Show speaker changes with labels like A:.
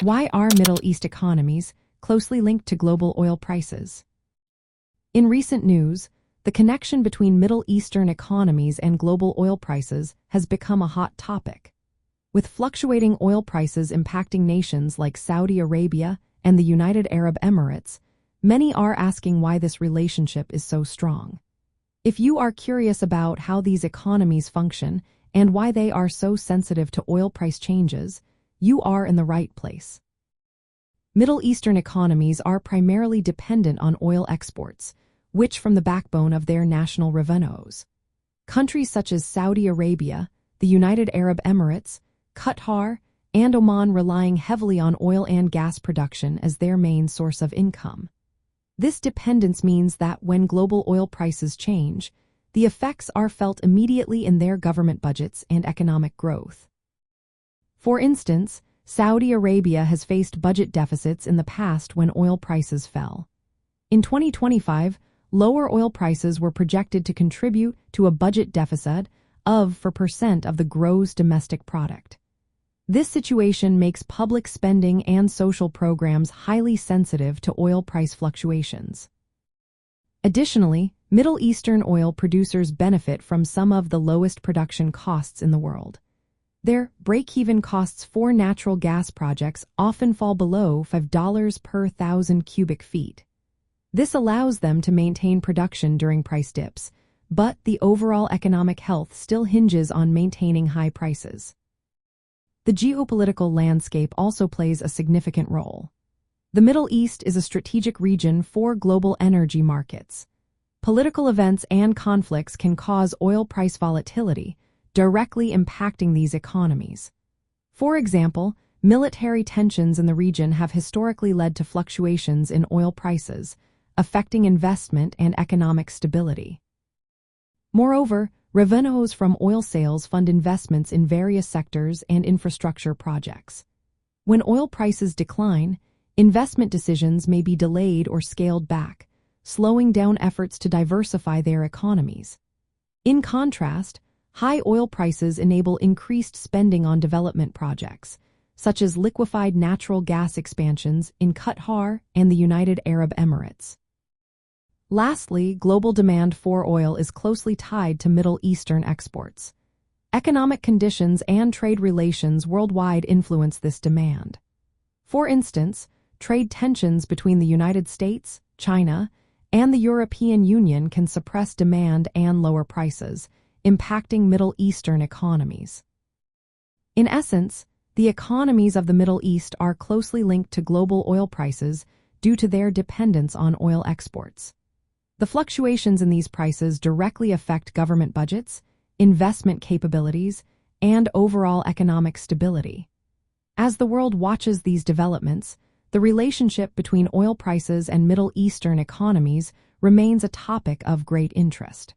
A: Why are Middle East economies closely linked to global oil prices? In recent news, the connection between Middle Eastern economies and global oil prices has become a hot topic. With fluctuating oil prices impacting nations like Saudi Arabia and the United Arab Emirates, many are asking why this relationship is so strong. If you are curious about how these economies function and why they are so sensitive to oil price changes, you are in the right place. Middle Eastern economies are primarily dependent on oil exports, which form the backbone of their national revenues. Countries such as Saudi Arabia, the United Arab Emirates, Qatar, and Oman relying heavily on oil and gas production as their main source of income. This dependence means that when global oil prices change, the effects are felt immediately in their government budgets and economic growth. For instance, Saudi Arabia has faced budget deficits in the past when oil prices fell. In 2025, lower oil prices were projected to contribute to a budget deficit of 4% of the gross domestic product. This situation makes public spending and social programs highly sensitive to oil price fluctuations. Additionally, Middle Eastern oil producers benefit from some of the lowest production costs in the world. Their break-even costs for natural gas projects often fall below $5 per thousand cubic feet. This allows them to maintain production during price dips, but the overall economic health still hinges on maintaining high prices. The geopolitical landscape also plays a significant role. The Middle East is a strategic region for global energy markets. Political events and conflicts can cause oil price volatility, directly impacting these economies. For example, military tensions in the region have historically led to fluctuations in oil prices, affecting investment and economic stability. Moreover, revenues from oil sales fund investments in various sectors and infrastructure projects. When oil prices decline, investment decisions may be delayed or scaled back, slowing down efforts to diversify their economies. In contrast, high oil prices enable increased spending on development projects, such as liquefied natural gas expansions in Qatar and the United Arab Emirates. Lastly, global demand for oil is closely tied to Middle Eastern exports. Economic conditions and trade relations worldwide influence this demand. For instance, trade tensions between the United States, China, and the European Union can suppress demand and lower prices, impacting Middle Eastern economies. In essence, the economies of the Middle East are closely linked to global oil prices due to their dependence on oil exports. The fluctuations in these prices directly affect government budgets, investment capabilities, and overall economic stability. As the world watches these developments, the relationship between oil prices and Middle Eastern economies remains a topic of great interest.